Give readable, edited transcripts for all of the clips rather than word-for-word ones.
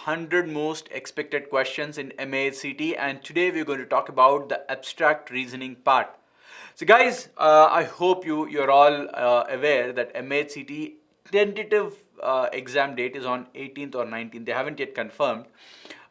100 most expected questions in MAHCET, and today we're going to talk about the abstract reasoning part. So guys, I hope you're all aware that MAHCET tentative exam date is on 18th or 19th. They haven't yet confirmed,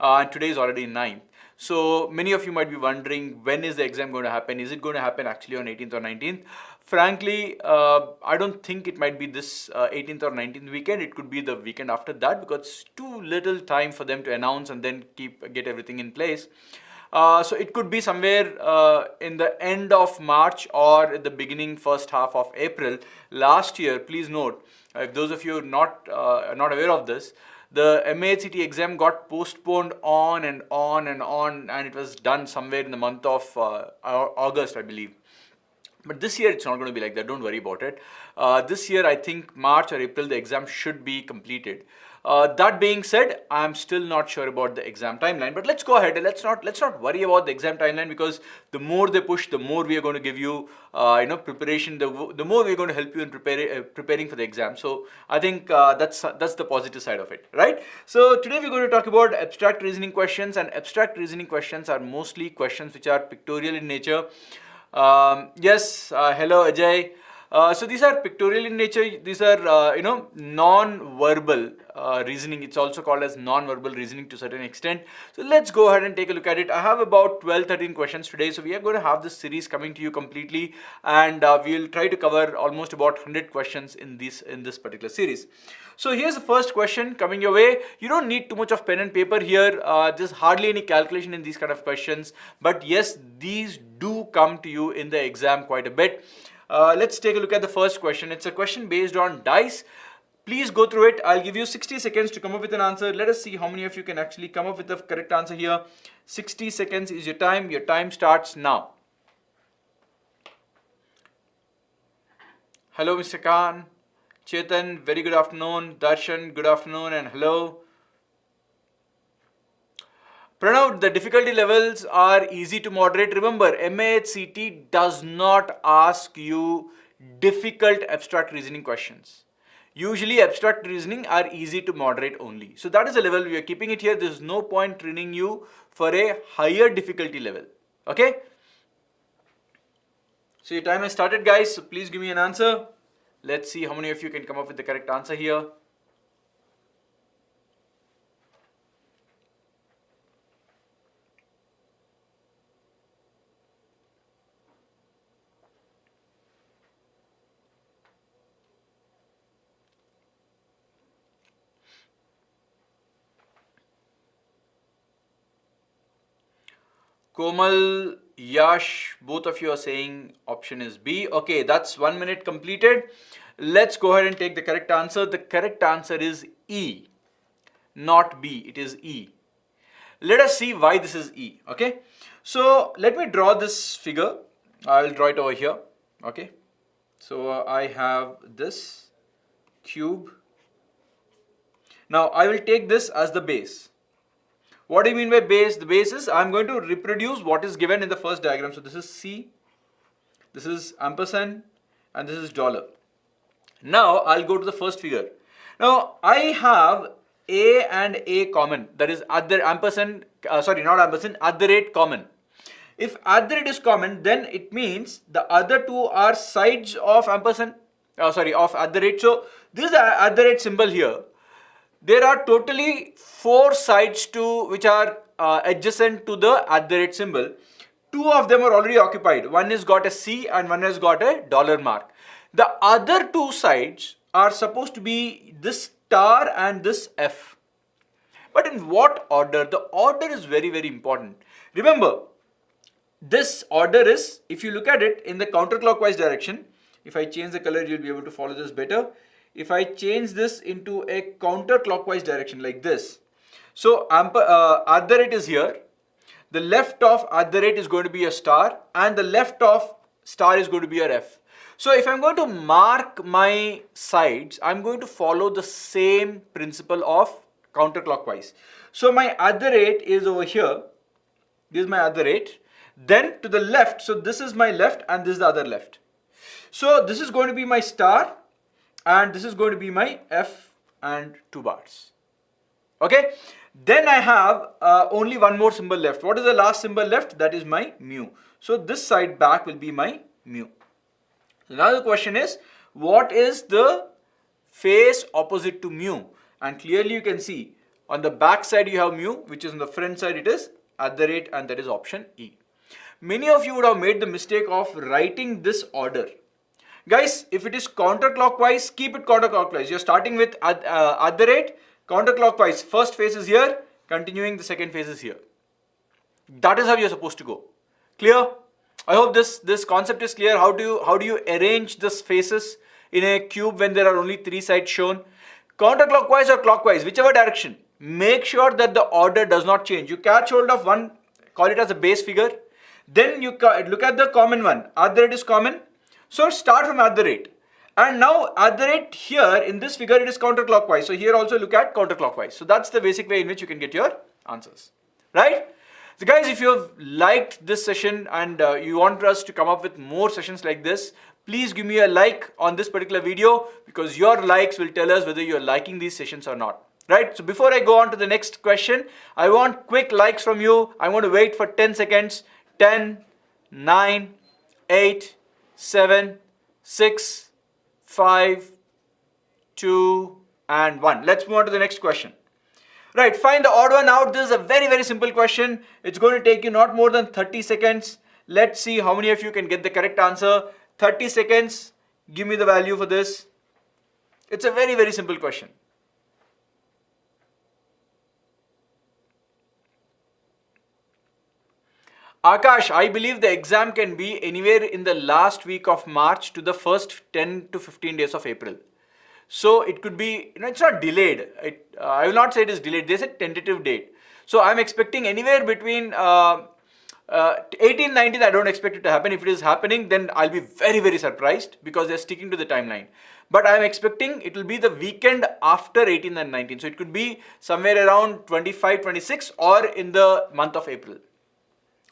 and today is already 9th. So many of you might be wondering, when is the exam going to happen? Is it going to happen actually on 18th or 19th? Frankly, I don't think it might be this 18th or 19th weekend. It could be the weekend after that, because it's too little time for them to announce and then get everything in place. So it could be somewhere in the end of March or at the beginning first half of April. Last year, please note, if those of you not aware of this, the MAHCET exam got postponed on and on and on, and it was done somewhere in the month of August, I believe. But this year it's not going to be like that. Don't worry about it. This year, I think March or April, the exam should be completed. That being said, I'm still not sure about the exam timeline. But let's go ahead and let's not worry about the exam timeline, because the more they push, the more we are going to give you, preparation. The more we're going to help you in preparing for the exam. So I think that's the positive side of it, right? So today we're going to talk about abstract reasoning questions, and abstract reasoning questions are mostly questions which are pictorial in nature. Yes, hello Ajay. So these are pictorial in nature. These are non-verbal reasoning. It's also called as non-verbal reasoning to a certain extent. So let's go ahead and take a look at it. I have about 12-13 questions today. So we are going to have this series coming to you completely, and we'll try to cover almost about 100 questions in this particular series. So here's the first question coming your way. You don't need too much of pen and paper here. There's hardly any calculation in these kind of questions. But yes, these do come to you in the exam quite a bit. Let's take a look at the first question. It's a question based on dice. Please go through it. I'll give you 60 seconds to come up with an answer. Let us see how many of you can actually come up with the correct answer here. 60 seconds is your time. Your time starts now. Hello, Mr. Khan. Chetan, very good afternoon. Darshan, good afternoon, and hello. Pranav, the difficulty levels are easy to moderate. Remember, MAHCET does not ask you difficult abstract reasoning questions. Usually, abstract reasoning are easy to moderate only. So that is the level we are keeping it here. There is no point training you for a higher difficulty level. Okay? So your time has started, guys. So please give me an answer. Let's see how many of you can come up with the correct answer here. Komal, Yash, both of you are saying option is B. Okay, that's 1 minute completed. Let's go ahead and take the correct answer. The correct answer is E, not B. It is E. Let us see why this is E. Okay, so let me draw this figure. I'll draw it over here. Okay, so I have this cube. Now I will take this as the base. What do you mean by base? The base is I'm going to reproduce what is given in the first diagram. So this is C, this is ampersand, and this is dollar. Now I'll go to the first figure. Now I have A and A common. That is at the ampersand, not ampersand, at the rate common. If at the rate is common, then it means the other two are sides of ampersand, of at the rate. So this is the at the rate symbol here. There are totally 4 sides which are adjacent to the at the rate symbol. 2 of them are already occupied. One has got a C and one has got a dollar mark. The other 2 sides are supposed to be this star and this F. But in what order? The order is very, very important. Remember, this order is, if you look at it in the counterclockwise direction, if I change the color, you'll be able to follow this better. If I change this into a counterclockwise direction like this, so at the rate is here, the left of at the rate is going to be a star, and the left of star is going to be your F. So if I'm going to mark my sides, I'm going to follow the same principle of counterclockwise. So my at the rate is over here. This is my at the rate. Then to the left, so this is my left and this is the other left. So this is going to be my star, and this is going to be my F and 2 bars. Okay, Then I have only one more symbol left. What is the last symbol left? That is my mu. So this side back will be my mu. Now the question is, what is the face opposite to mu? And clearly you can see on the back side you have mu, which is on the front side it is at the rate, and that is option E. Many of you would have made the mistake of writing this order. Guys, if it is counterclockwise, keep it counterclockwise. You're starting with at the rate, counterclockwise. First phase is here, continuing the second phase is here. That is how you're supposed to go. Clear? I hope this concept is clear. How do you arrange these faces in a cube when there are only three sides shown? Counterclockwise or clockwise, whichever direction. Make sure that the order does not change. You catch hold of one, call it as a base figure. Then you look at the common one. At the rate is common. So start from at the rate. And now at the rate here in this figure it is counterclockwise. So here also look at counterclockwise. So that's the basic way in which you can get your answers. Right? So guys, if you have liked this session and you want us to come up with more sessions like this, please give me a like on this particular video, because your likes will tell us whether you are liking these sessions or not. Right? So before I go on to the next question, I want quick likes from you. I want to wait for 10 seconds. 10, 9, 8, 7, 6, 5, 2, and 1. Let's move on to the next question. Right, find the odd one out. This is a very, very simple question. It's going to take you not more than 30 seconds. Let's see how many of you can get the correct answer. 30 seconds. Give me the value for this. It's a very, very simple question. Akash, I believe the exam can be anywhere in the last week of March to the first 10 to 15 days of April. So it could be, it's not delayed. I will not say it is delayed. They said tentative date. So I'm expecting anywhere between 18, 19. I don't expect it to happen. If it is happening, then I'll be very, very surprised, because they're sticking to the timeline. But I'm expecting it will be the weekend after 18 and 19. So it could be somewhere around 25, 26 or in the month of April.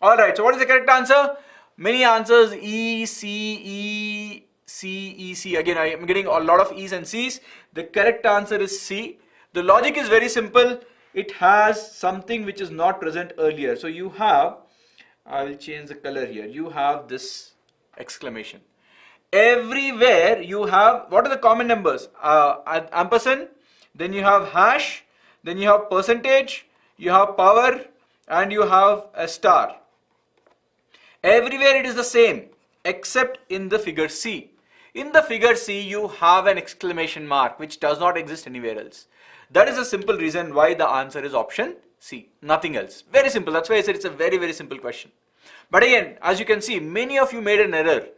Alright, so what is the correct answer? Many answers: E, C, E, C, E, C. Again, I am getting a lot of E's and C's. The correct answer is C. The logic is very simple. It has something which is not present earlier. So you have, I will change the color here. You have this exclamation. Everywhere you have, what are the common numbers? Ampersand, then you have hash, then you have percentage, you have power, and you have a star. Everywhere it is the same, except in the figure C. In the figure C, you have an exclamation mark, which does not exist anywhere else. That is a simple reason why the answer is option C, nothing else. Very simple. That's why I said it's a very, very simple question. But again, as you can see, many of you made an error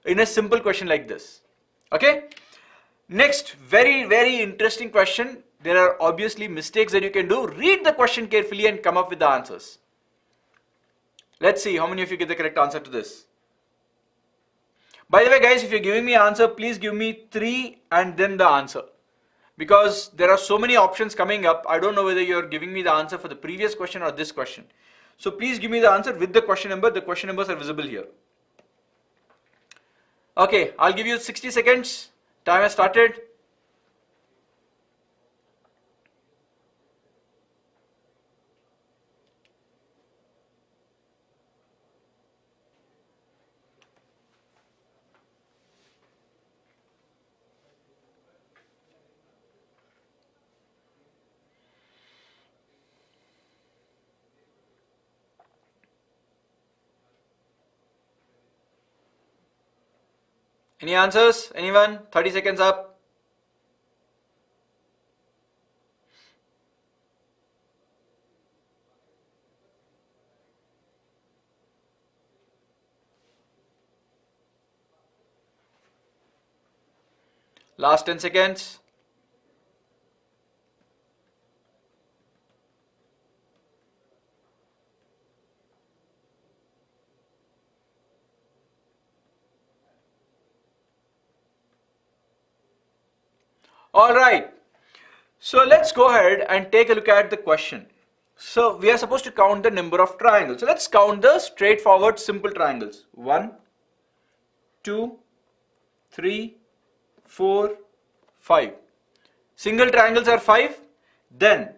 in a simple question like this. Okay? Next, very, very interesting question. There are obviously mistakes that you can do. Read the question carefully and come up with the answers. Let's see how many of you get the correct answer to this. By the way, guys, if you're giving me an answer, please give me 3 and then the answer. Because there are so many options coming up, I don't know whether you're giving me the answer for the previous question or this question. So please give me the answer with the question number. The question numbers are visible here. Okay, I'll give you 60 seconds. Time has started. Any answers? Anyone? 30 seconds up. Last 10 seconds. All right. So let's go ahead and take a look at the question. So we are supposed to count the number of triangles. So let's count the straightforward simple triangles. 1, 2, 3, 4, 5. Single triangles are 5. Then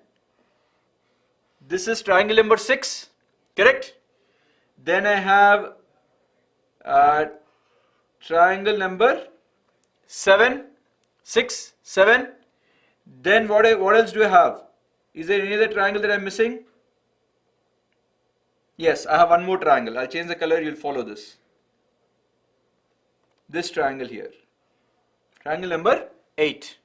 This is triangle number 6, correct? Then I have triangle number 7, 6, 7. Then what else do I have? Is there any other triangle that I'm missing? Yes, I have one more triangle. I'll change the color, you'll follow this. This triangle here. Triangle number 8.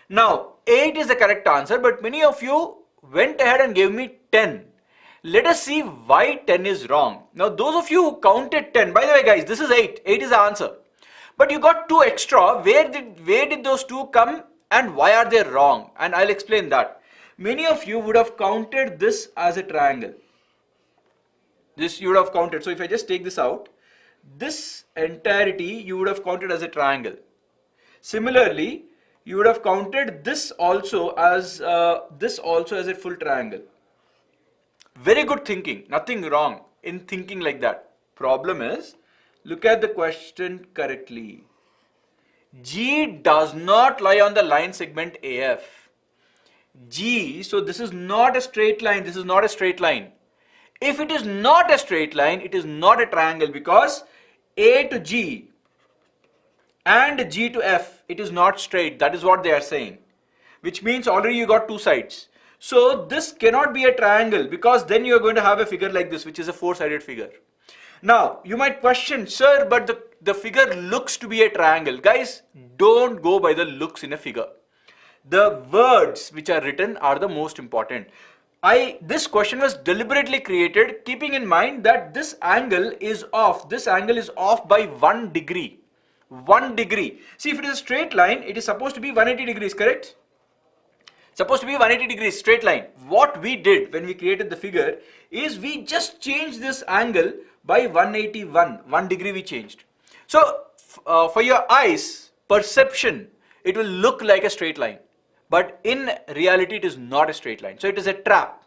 Now, 8 is the correct answer, but many of you went ahead and gave me 10. Let us see why 10 is wrong. Now, those of you who counted 10, by the way guys, this is 8. 8 is the answer. But you got 2 extra. Where did those 2 come and why are they wrong? And I'll explain that. Many of you would have counted this as a triangle. This you would have counted. So if I just take this out, this entirety you would have counted as a triangle. Similarly, you would have counted this also as a full triangle. Very good thinking. Nothing wrong in thinking like that. Problem is, look at the question correctly. G does not lie on the line segment AF. G, so this is not a straight line. This is not a straight line. If it is not a straight line, it is not a triangle because A to G and G to F, it is not straight. That is what they are saying. Which means already you got 2 sides. So this cannot be a triangle because then you are going to have a figure like this, which is a 4-sided figure. Now, you might question, sir, but the figure looks to be a triangle. Guys, don't go by the looks in a figure. The words which are written are the most important. This question was deliberately created keeping in mind that this angle is off. This angle is off by 1 degree. 1 degree. See, if it is a straight line, it is supposed to be 180 degrees, correct? Supposed to be 180 degrees, straight line. What we did when we created the figure is we just changed this angle by 181. 1 degree we changed. So, for your eyes, perception, it will look like a straight line. But in reality, it is not a straight line. So, it is a trap.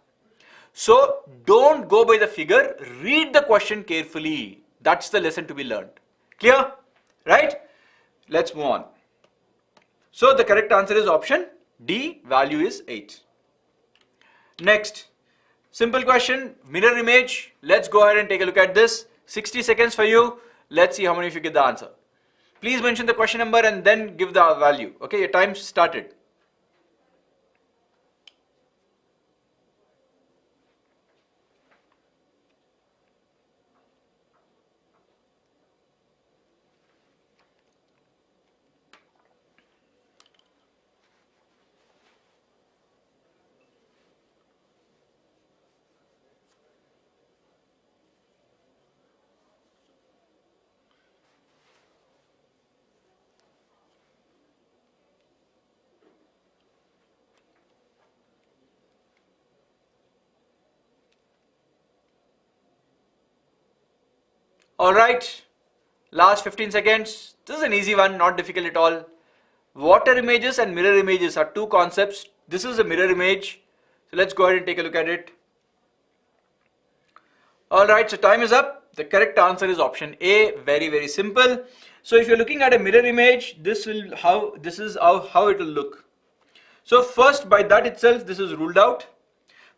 So, don't go by the figure. Read the question carefully. That's the lesson to be learned. Clear? Right? Let's move on. So, the correct answer is option D. Value is 8. Next. Simple question. Mirror image. Let's go ahead and take a look at this. 60 seconds for you. Let's see how many of you get the answer. Please mention the question number and then give the value. Okay, your time started. Alright, last 15 seconds. This is an easy one, not difficult at all. Water images and mirror images are 2 concepts. This is a mirror image. So let's go ahead and take a look at it. Alright, so time is up. The correct answer is option A. Very, very simple. So if you're looking at a mirror image, this is how it will look. So first, by that itself, this is ruled out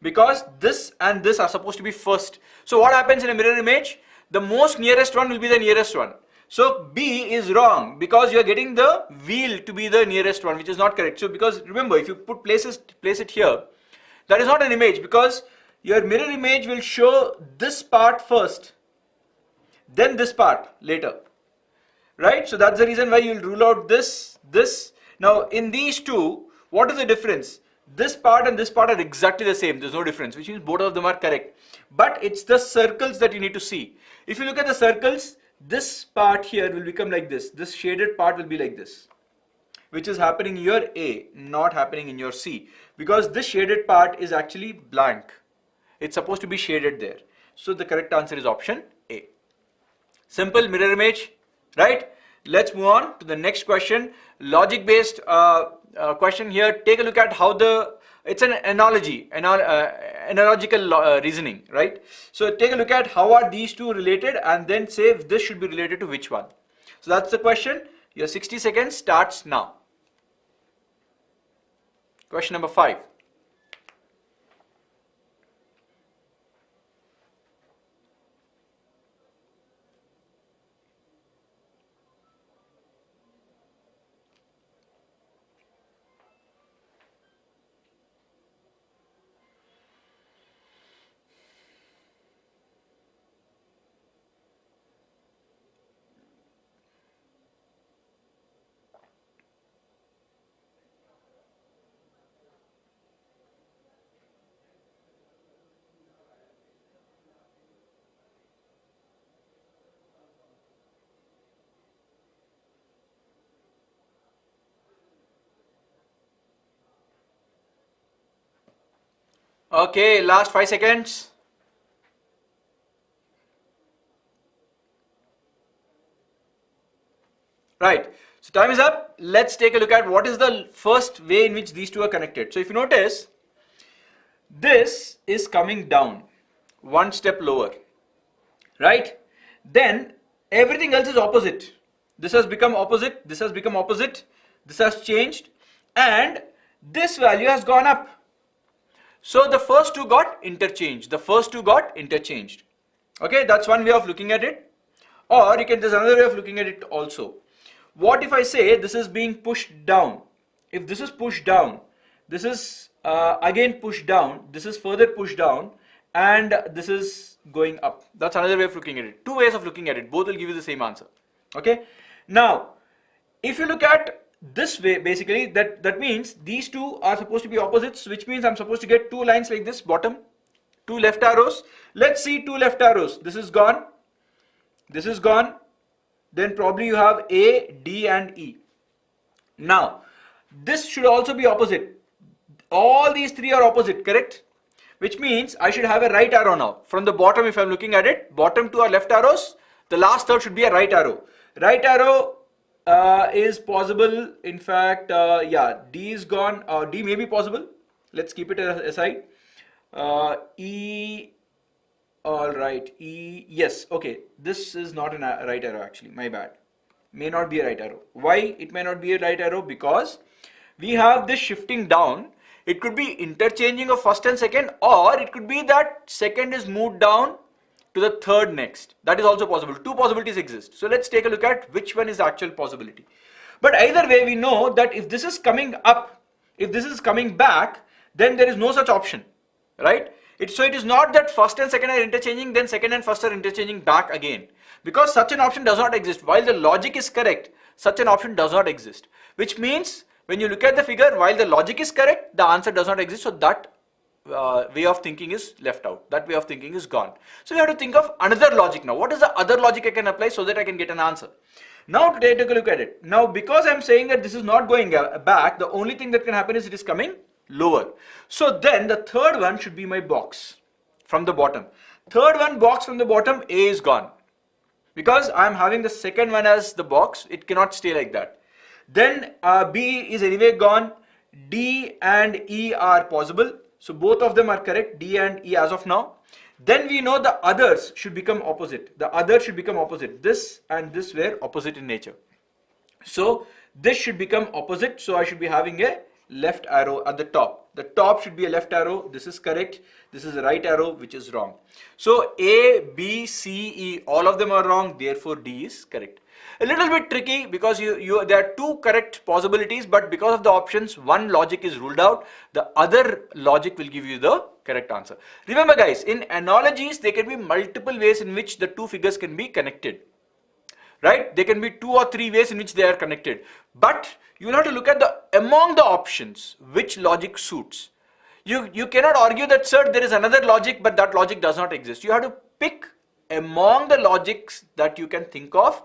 because this and this are supposed to be first. So what happens in a mirror image? The most nearest one will be the nearest one. So B is wrong because you are getting the wheel to be the nearest one, which is not correct. So because remember, if you place it here, that is not an image because your mirror image will show this part first, then this part later. Right? So that's the reason why you will rule out this. Now in these two, what is the difference? This part and this part are exactly the same. There's no difference, which means both of them are correct. But it's the circles that you need to see. If you look at the circles, this part here will become like this. This shaded part will be like this, which is happening in your A, not happening in your C. Because this shaded part is actually blank. It's supposed to be shaded there. So the correct answer is option A. Simple mirror image, right? Let's move on to the next question. Logic based question here. Take a look at how it's an analogical reasoning, right? So take a look at how are these two related and then say if this should be related to which one. So that's the question. Your 60 seconds starts now. Question number 5. Okay, last 5 seconds. Right, so time is up. Let's take a look at what is the first way in which these two are connected. So if you notice, this is coming down one step lower, right? Then everything else is opposite. This has become opposite, this has become opposite, this has changed, and this value has gone up. So the first two got interchanged. The first two got interchanged. Okay, that's one way of looking at it. Or you can, there's another way of looking at it also. What if I say this is being pushed down? If this is pushed down, this is again pushed down, this is further pushed down, and this is going up. That's another way of looking at it. Two ways of looking at it. Both will give you the same answer. Okay. Now, if you look at this way, basically that means these two are supposed to be opposites, which means I'm supposed to get two lines like this, bottom, two left arrows. Let's see two left arrows. This is gone, this is gone, then probably you have A, D and E. Now this should also be opposite. All these three are opposite, correct? Which means I should have a right arrow now. From the bottom, if I'm looking at it, bottom two are left arrows, the last third should be a right arrow. Right arrow is possible. In fact, yeah, D is gone. D may be possible. Let's keep it aside. E, all right. E, yes. Okay, this is not a right arrow actually. My bad. May not be a right arrow. Why it may not be a right arrow? Because we have this shifting down. It could be interchanging of first and second, or it could be that second is moved down to the third next. That is also possible. Two possibilities exist. So let's take a look at which one is the actual possibility. But either way, we know that if this is coming up, if this is coming back, then there is no such option, right? So it is not that first and second are interchanging, then second and first are interchanging back again. Because such an option does not exist. While the logic is correct, such an option does not exist. Which means when you look at the figure, while the logic is correct, the answer does not exist. So that way of thinking is left out. That way of thinking is gone. So we have to think of another logic now. What is the other logic I can apply so that I can get an answer? Now today take a look at it. Now because I'm saying that this is not going back, the only thing that can happen is it is coming lower. So then the third one should be my box from the bottom. Third one box from the bottom, A is gone. Because I'm having the second one as the box, it cannot stay like that. Then B is anyway gone. D and E are possible. So both of them are correct, D and E as of now. Then we know the others should become opposite. The others should become opposite. This and this were opposite in nature. So this should become opposite. So I should be having a left arrow at the top. The top should be a left arrow. This is correct. This is a right arrow, which is wrong. So A, B, C, E, all of them are wrong. Therefore, D is correct. A little bit tricky because there are two correct possibilities, but because of the options, one logic is ruled out. The other logic will give you the correct answer. Remember guys, in analogies, there can be multiple ways in which the two figures can be connected. Right? There can be two or three ways in which they are connected. But you will have to look at among the options, which logic suits. You cannot argue that, sir, there is another logic, but that logic does not exist. You have to pick among the logics that you can think of,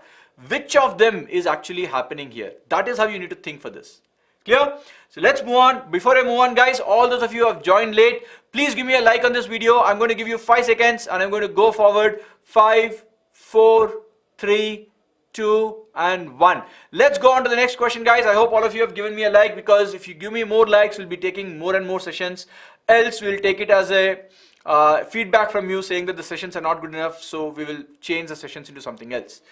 which of them is actually happening here. That is how you need to think for this. Clear? So let's move on. Before I move on, guys, all those of you who have joined late, please give me a like on this video. I'm going to give you 5 seconds and I'm going to go forward. 5, 4, 3, 2 and 1. Let's go on to the next question, guys. I hope all of you have given me a like, because if you give me more likes, we'll be taking more and more sessions. Else we'll take it as a feedback from you saying that the sessions are not good enough, so we will change the sessions into something else.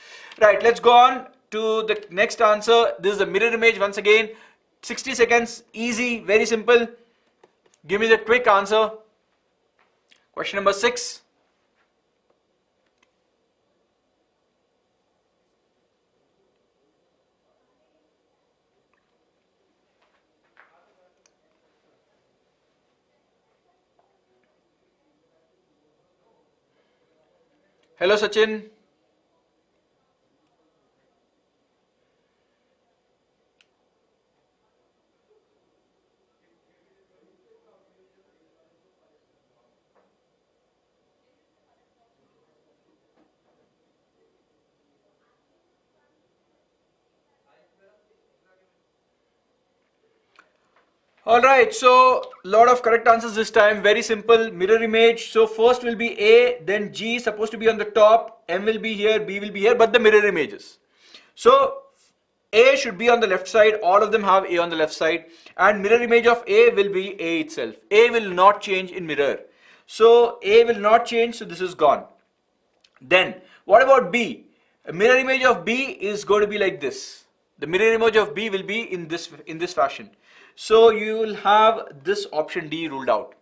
Right, let's go on to the next answer. This is the mirror image once again. 60 seconds, easy, very simple. Give me the quick answer. Question number 6. Hello Sachin. Alright, so lot of correct answers this time. Very simple. Mirror image. So first will be A, then G supposed to be on the top, M will be here, B will be here, but the mirror images. So A should be on the left side. All of them have A on the left side, and mirror image of A will be A itself. A will not change in mirror. So A will not change, so this is gone. Then what about B? A mirror image of B is going to be like this. The mirror image of B will be in this fashion. So you will have this option D ruled out.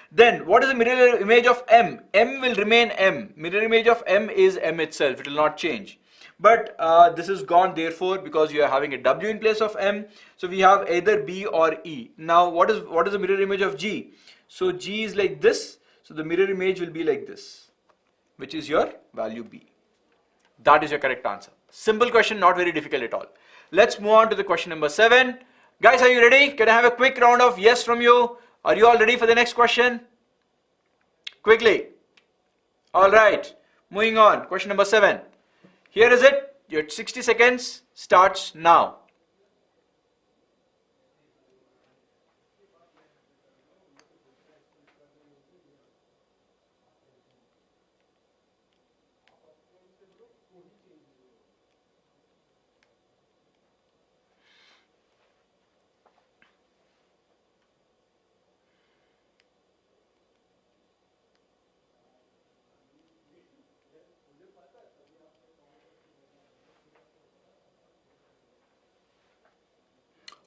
Then what is the mirror image of M? M will remain M. Mirror image of M is M itself. It will not change. But this is gone, therefore, because you are having a W in place of M. So we have either B or E. Now what is the mirror image of G? So G is like this. So the mirror image will be like this, which is your value B. That is your correct answer. Simple question, not very difficult at all. Let's move on to the question number 7. Guys, are you ready? Can I have a quick round of yes from you? Are you all ready for the next question? Quickly. Alright, moving on. Question number 7. Here is it. Your 60 seconds starts now.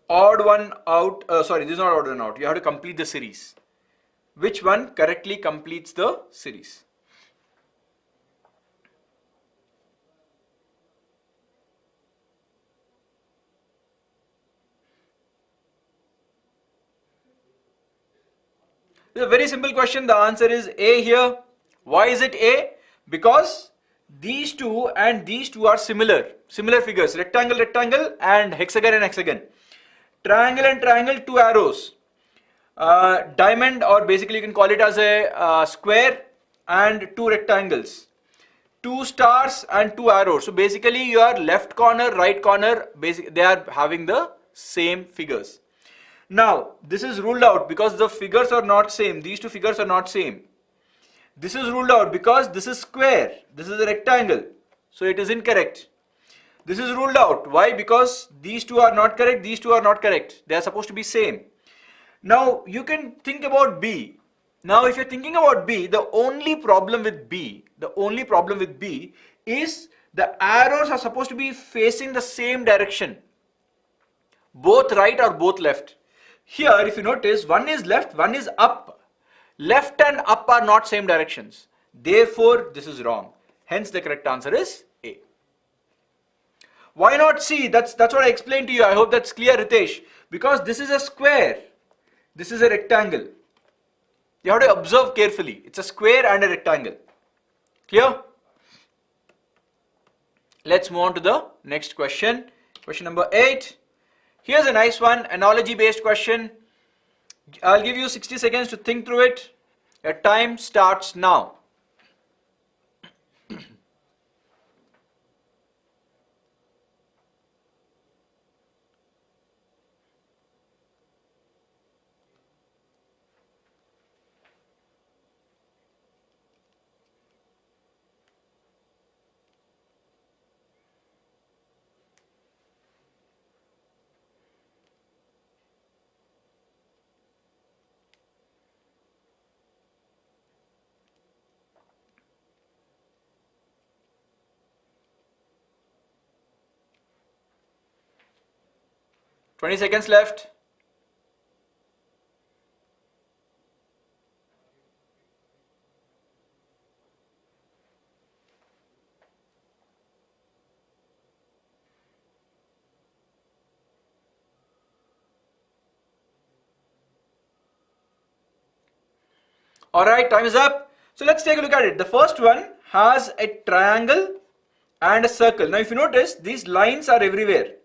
Odd one out, sorry, this is not odd one out. You have to complete the series. Which one correctly completes the series? This is a very simple question. The answer is A here. Why is it A? Because these two and these two are similar figures. Rectangle, rectangle, and hexagon and hexagon. Triangle and triangle, two arrows. Diamond, or basically you can call it as a square, and two rectangles. Two stars and two arrows. So basically your left corner, right corner, they are having the same figures. Now this is ruled out because the figures are not same. These two figures are not same. This is ruled out because this is square, this is a rectangle. So it is incorrect. This is ruled out. Why? Because these two are not correct, these two are not correct. They are supposed to be same. Now you can think about B. Now if you're thinking about B, the only problem with B is the arrows are supposed to be facing the same direction. Both right or both left. Here if you notice, one is left, one is up. Left and up are not same directions. Therefore this is wrong. Hence the correct answer is A. Why not C? That's what I explained to you. I hope that's clear, Ritesh. Because this is a square. This is a rectangle. You have to observe carefully. It's a square and a rectangle. Clear? Let's move on to the next question. Question number 8. Here's a nice one. Analogy based question. I'll give you 60 seconds to think through it. Your time starts now. 20 seconds left. Alright, time is up. So let's take a look at it. The first one has a triangle and a circle. Now if you notice, these lines are everywhere.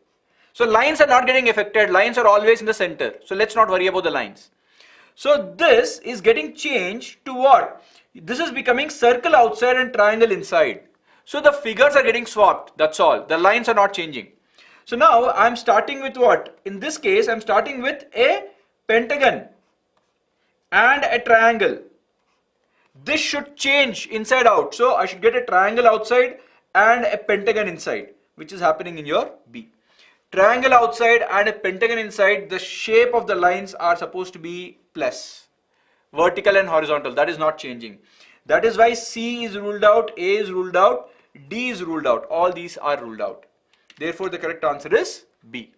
So lines are not getting affected. Lines are always in the center. So let's not worry about the lines. So this is getting changed to what? This is becoming circle outside and triangle inside. So the figures are getting swapped. That's all. The lines are not changing. So now I'm starting with what? In this case, I'm starting with a pentagon and a triangle, this should change inside out. So I should get a triangle outside and a pentagon inside, which is happening in your B. Triangle outside and a pentagon inside, the shape of the lines are supposed to be plus, vertical and horizontal. That is not changing. That is why C is ruled out, A is ruled out, D is ruled out. All these are ruled out. Therefore, the correct answer is B.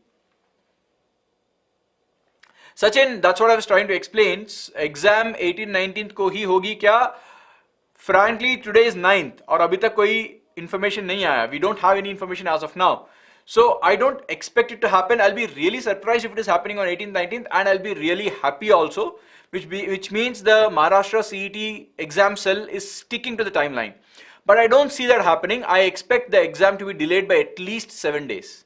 Sachin, that's what I was trying to explain. Exam 18-19 को ही होगी क्या? Frankly, today is 9th और अभी तक कोई information नहीं आया. We don't have any information as of now. So I don't expect it to happen. I'll be really surprised if it is happening on 18th, 19th, and I'll be really happy also, which means the Maharashtra CET exam cell is sticking to the timeline. But I don't see that happening. I expect the exam to be delayed by at least 7 days.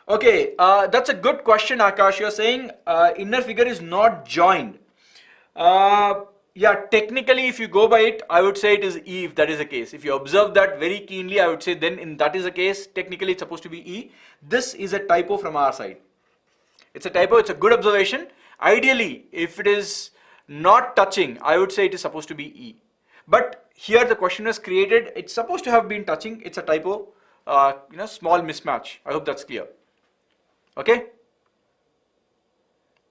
Okay, that's a good question, Akash. You're saying inner figure is not joined. Yeah, technically, if you go by it, I would say it is E if that is the case. If you observe that very keenly, I would say then in that is the case, technically it's supposed to be E. This is a typo from our side. It's a typo, it's a good observation. Ideally, if it is not touching, I would say it is supposed to be E. But here the question was created, it's supposed to have been touching, it's a typo, small mismatch. I hope that's clear. Okay?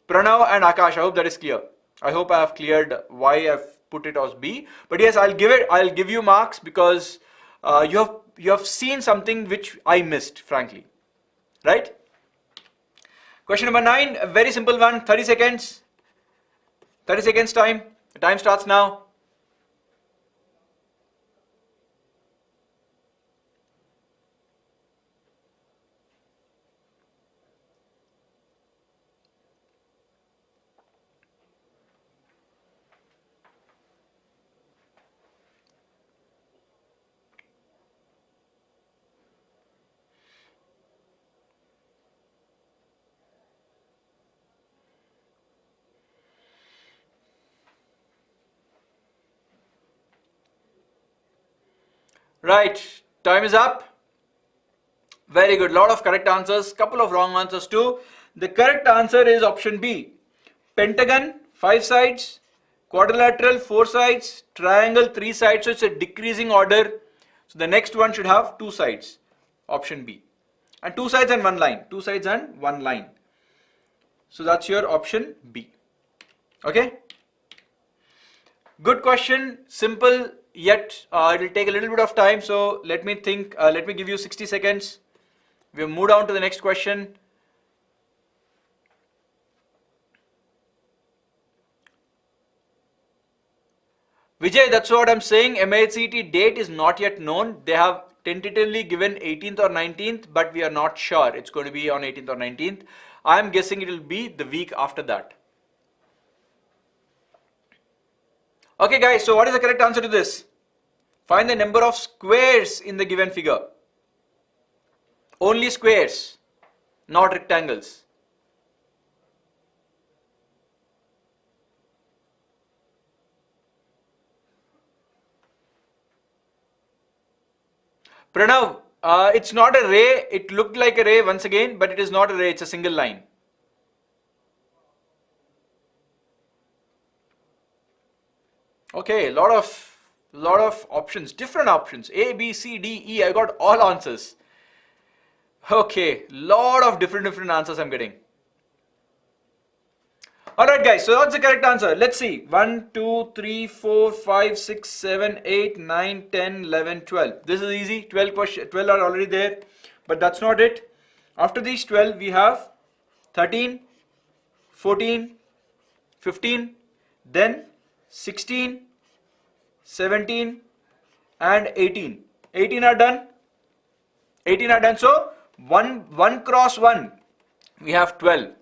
Pranav and Akash, I hope that is clear. I hope I have cleared why I've put it as B. But yes, I'll give you marks because you have seen something which I missed, frankly. Right? Question number 9, a very simple one, 30 seconds. 30 seconds time. The time starts now. Right, time is up. Very good, lot of correct answers, couple of wrong answers too. The correct answer is option B. Pentagon, 5 sides, quadrilateral, 4 sides, triangle, 3 sides. So it's a decreasing order. So the next one should have 2 sides, option B. And 2 sides and 1 line, 2 sides and 1 line. So that's your option B. Okay? Good question, simple. Yet it will take a little bit of time, so let me think, let me give you 60 seconds. We have moved on to the next question. Vijay, that's what I'm saying. MAHCET date is not yet known. They have tentatively given 18th or 19th, but we are not sure it's going to be on 18th or 19th. I'm guessing it will be the week after that. Okay guys, so what is the correct answer to this? Find the number of squares in the given figure. Only squares, not rectangles. Pranav, it's not a ray. It looked like a ray once again, but it is not a ray. It's a single line. Okay, lot of options, different options. A, B, C, D, E. I got all answers. Okay, lot of different answers I'm getting. Alright guys, so what's the correct answer? Let's see. 1, 2, 3, 4, 5, 6, 7, 8, 9, 10, 11, 12. This is easy. 12 are already there. But that's not it. After these 12, we have 13, 14, 15, then 16, 17 and 18. 18 are done. 18 are done. So 1 cross 1, we have 12.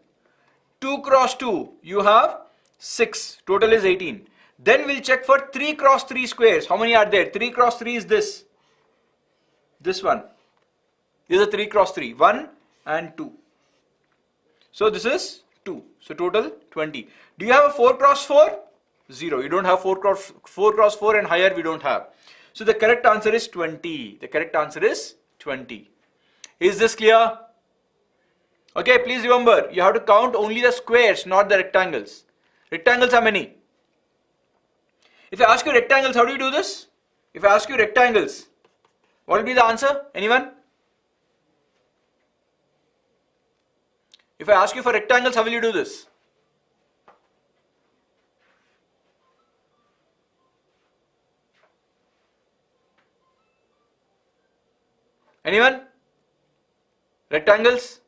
2 cross 2, you have 6. Total is 18. Then we'll check for 3 cross 3 squares. How many are there? 3 cross 3 is this. This one. These are 3 cross 3. 1 and 2. So this is 2. So total 20. Do you have a 4 cross 4? 0. You don't have 4 cross 4 and higher we don't have. So the correct answer is 20. The correct answer is 20. Is this clear? Okay, please remember, you have to count only the squares, not the rectangles. Rectangles are many. If I ask you rectangles, how do you do this? If I ask you rectangles, what will be the answer? Anyone? If I ask you for rectangles, how will you do this? Anyone? Rectangles?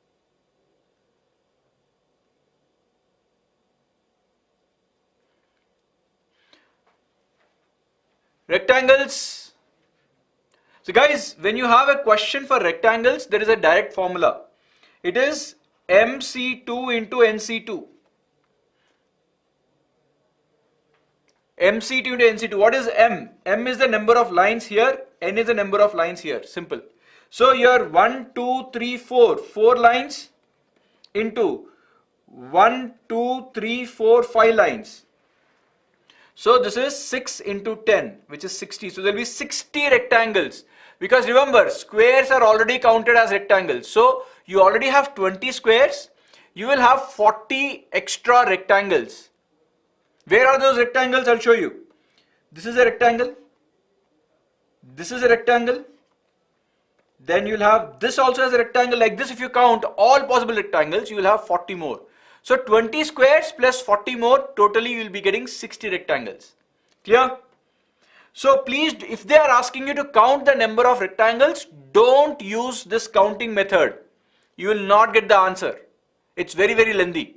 Rectangles. So guys, when you have a question for rectangles, there is a direct formula. It is MC2 into NC2. MC2 into NC2. What is M? M is the number of lines here. N is the number of lines here. Simple. So here 1, 2, 3, 4. 4 lines into 1, 2, 3, 4, 5 lines. So this is 6 into 10, which is 60. So there will be 60 rectangles. Because remember, squares are already counted as rectangles. So you already have 20 squares. You will have 40 extra rectangles. Where are those rectangles? I'll show you. This is a rectangle. This is a rectangle. Then you'll have this also as a rectangle. Like this, if you count all possible rectangles, you will have 40 more. So 20 squares plus 40 more, totally you will be getting 60 rectangles. Clear? So please, if they are asking you to count the number of rectangles, don't use this counting method. You will not get the answer. It's very, very lengthy.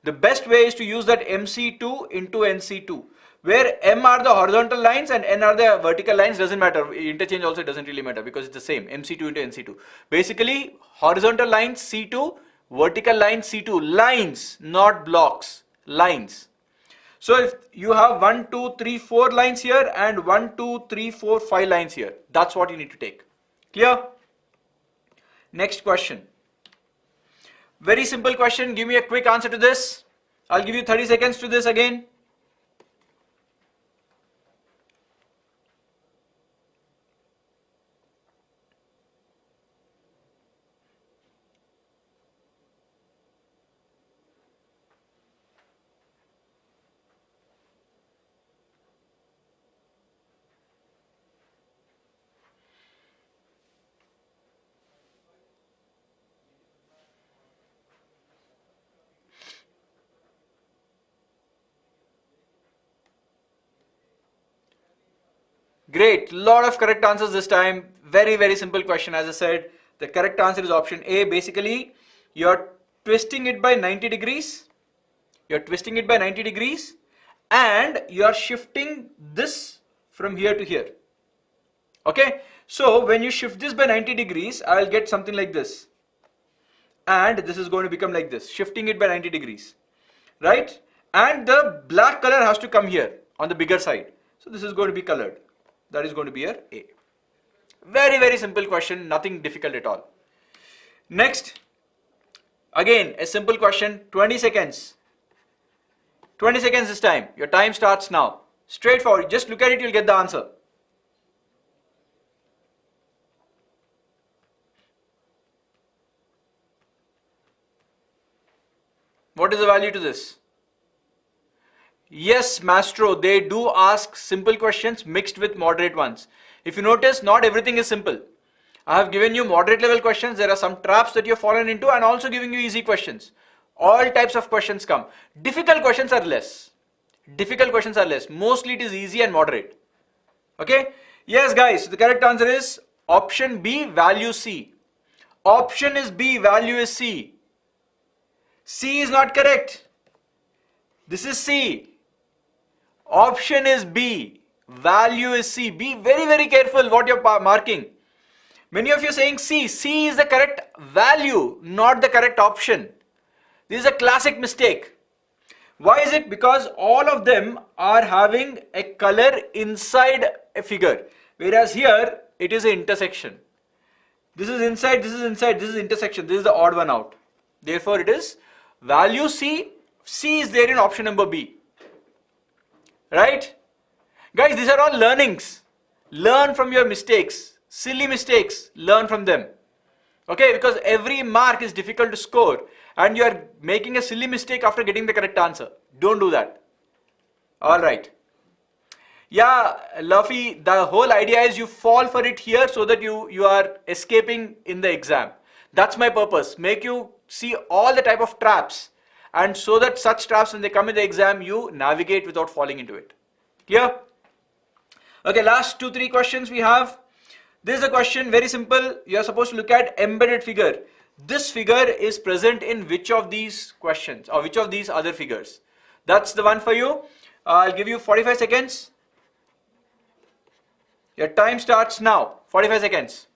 The best way is to use that MC2 into NC2, where M are the horizontal lines and N are the vertical lines. Doesn't matter. Interchange also doesn't really matter because it's the same. MC2 into NC2. Basically, horizontal lines C2, vertical line C2, lines, not blocks, lines. So if you have 1, 2, 3, 4 lines here and 1, 2, 3, 4, 5 lines here, that's what you need to take. Clear? Next question. Very simple question. Give me a quick answer to this. I'll give you 30 seconds to this again. Great, lot of correct answers this time. Very, very simple question. As I said, the correct answer is option A. Basically, you're twisting it by 90 degrees. You're twisting it by 90 degrees and you're shifting this from here to here. Okay, so when you shift this by 90 degrees, I'll get something like this. And this is going to become like this, shifting it by 90 degrees. Right? And the black color has to come here on the bigger side. So this is going to be colored. That is going to be your A. Very, very simple question, nothing difficult at all. Next, again, a simple question, 20 seconds. 20 seconds this time. Your time starts now. Straightforward, just look at it, you'll get the answer. What is the value to this? Yes, Mastro, they do ask simple questions mixed with moderate ones. If you notice, not everything is simple. I have given you moderate level questions. There are some traps that you have fallen into and also giving you easy questions. All types of questions come. Difficult questions are less. Difficult questions are less. Mostly it is easy and moderate. Okay? Yes, guys, so the correct answer is option B, value C. Option is B, value is C. C is not correct. This is C. Option is B, value is C. Be very, very careful what you're marking. Many of you are saying C. C is the correct value, not the correct option. This is a classic mistake. Why is it? Because all of them are having a color inside a figure. Whereas here, it is an intersection. This is inside, this is inside, this is intersection. This is the odd one out. Therefore, it is value C. C is there in option number B. Right? Guys, these are all learnings. Learn from your mistakes. Silly mistakes. Learn from them. Okay, because every mark is difficult to score and you are making a silly mistake after getting the correct answer. Don't do that. All right. Yeah, Luffy, the whole idea is you fall for it here so that you are escaping in the exam. That's my purpose. Make you see all the type of traps, and so that such traps, when they come in the exam, you navigate without falling into it. Clear? Okay, last 2-3 questions we have. This is a question, very simple. You are supposed to look at embedded figure. This figure is present in which of these questions or which of these other figures? That's the one for you. I'll give you 45 seconds. Your time starts now. 45 seconds.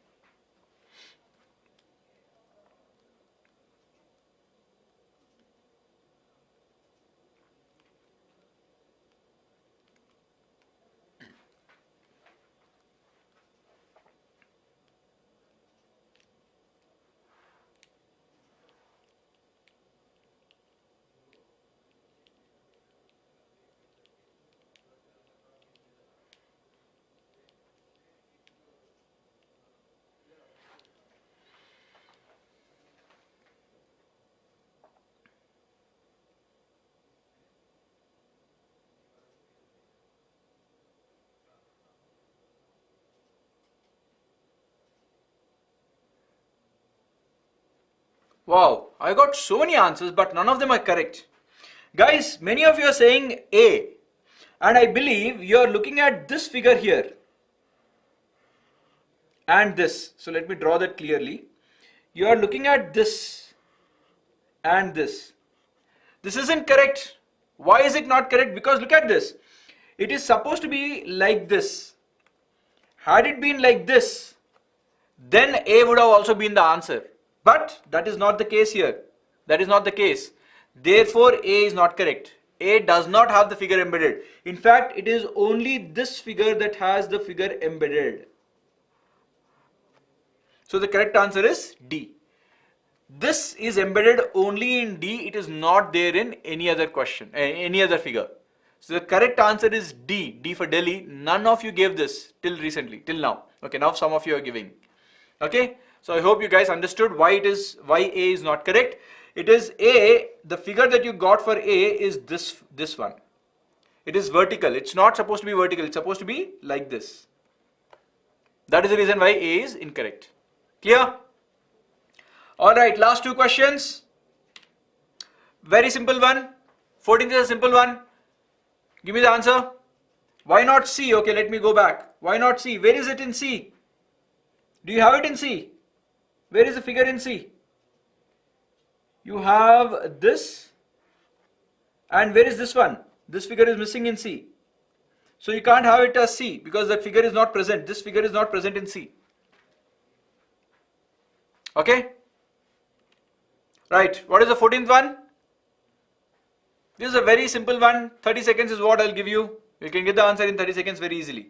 Wow, I got so many answers, but none of them are correct. Guys, many of you are saying A, and I believe you are looking at this figure here and this. So let me draw that clearly. You are looking at this and this. This isn't correct. Why is it not correct? Because look at this. It is supposed to be like this. Had it been like this, then A would have also been the answer. But that is not the case here. That is not the case. Therefore, A is not correct. A does not have the figure embedded. In fact, it is only this figure that has the figure embedded. So the correct answer is D. This is embedded only in D. It is not there in any other question, any other figure. So the correct answer is D. D for Delhi. None of you gave this till recently, till now. Okay, now some of you are giving. Okay, so I hope you guys understood why A is not correct. It is A. The figure that you got for A is this one. It is vertical. It's not supposed to be vertical. It's supposed to be like this. That is the reason why A is incorrect. Clear? Alright, last 2 questions. Very simple one. 14th is a simple one. Give me the answer. Why not C? Okay, let me go back. Why not C? Where is it in C? Do you have it in C? Where is the figure in C? You have this. And where is this one? This figure is missing in C. So you can't have it as C because that figure is not present. This figure is not present in C. Okay? Right. What is the 14th one? This is a very simple one. 30 seconds is what I'll give you. You can get the answer in 30 seconds very easily.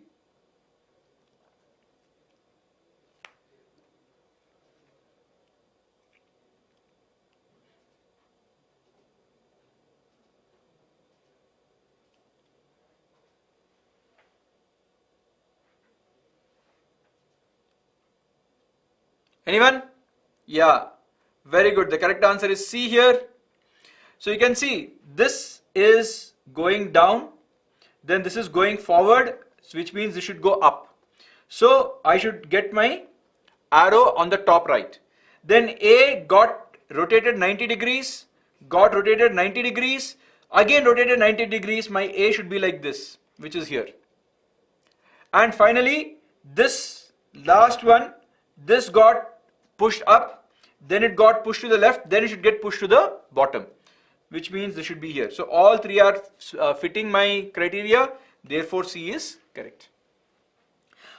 Anyone? Yeah. Very good. The correct answer is C here. So you can see this is going down, then this is going forward, which means this should go up. So I should get my arrow on the top right. Then A got rotated 90 degrees, got rotated 90 degrees, again rotated 90 degrees. My A should be like this, which is here. And finally, this last one, this got pushed up, then it got pushed to the left, then it should get pushed to the bottom, which means this should be here. So all 3 are fitting my criteria, therefore C is correct.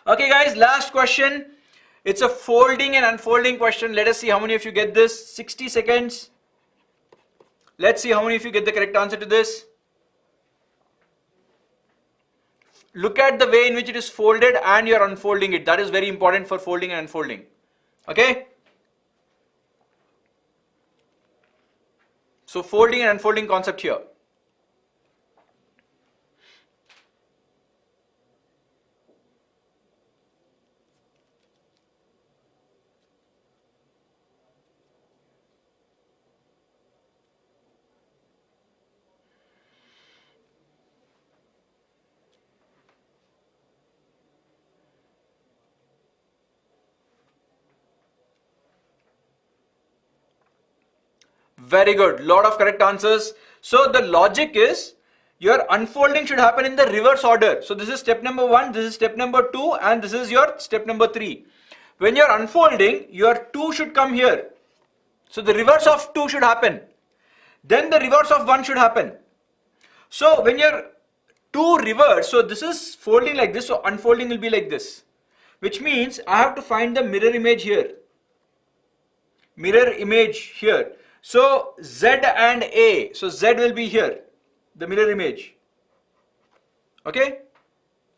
Okay guys, last question. It's a folding and unfolding question. Let us see how many of you get this. 60 seconds. Let's see how many of you get the correct answer to this. Look at the way in which it is folded and you are unfolding it. That is very important for folding and unfolding. Okay? So folding and unfolding concept here. Very good. Lot of correct answers. So the logic is your unfolding should happen in the reverse order. So this is step number 1, this is step number 2, and this is your step number 3. When you're unfolding, your 2 should come here. So the reverse of 2 should happen. Then the reverse of 1 should happen. So when you're 2 reverse, so this is folding like this, so unfolding will be like this. Which means I have to find the mirror image here. Mirror image here. So Z and A. So Z will be here. The mirror image. Okay.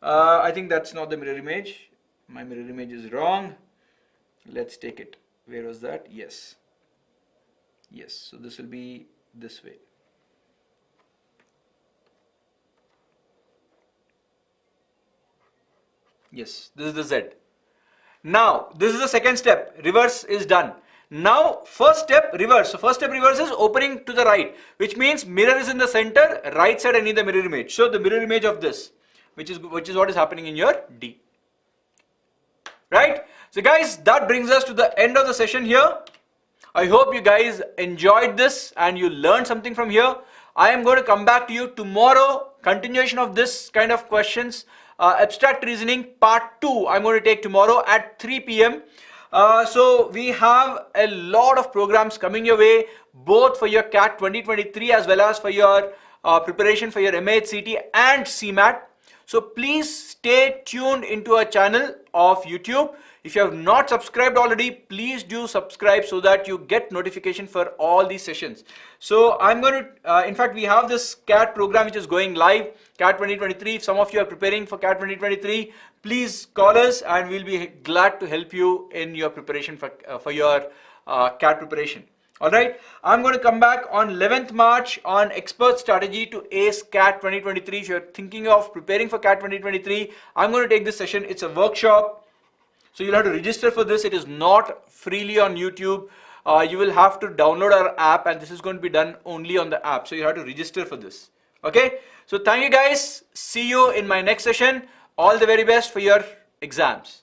I think that's not the mirror image. My mirror image is wrong. Let's take it. Where was that? Yes. Yes. So this will be this way. Yes. This is the Z. Now, this is the second step. Reverse is done. Now, first step reverse. So first step reverse is opening to the right, which means mirror is in the center, right side I need the mirror image. So the mirror image of this, which is what is happening in your D. Right? So guys, that brings us to the end of the session here. I hope you guys enjoyed this and you learned something from here. I am going to come back to you tomorrow, continuation of this kind of questions. Abstract reasoning part 2 I'm going to take tomorrow at 3 p.m. So we have a lot of programs coming your way, both for your CAT 2023 as well as for your preparation for your MAHCET and CMAT. So please stay tuned into our channel of YouTube. If you have not subscribed already, please do subscribe so that you get notification for all these sessions. So I'm going to, in fact, we have this CAT program which is going live, CAT 2023. If some of you are preparing for CAT 2023, please call us and we'll be glad to help you in your preparation for your CAT preparation. Alright, I'm going to come back on 11th March on Expert Strategy to Ace CAT 2023. If you're thinking of preparing for CAT 2023, I'm going to take this session. It's a workshop. So you'll have to register for this. It is not freely on YouTube. You will have to download our app and this is going to be done only on the app. So you have to register for this. Okay. So thank you guys. See you in my next session. All the very best for your exams.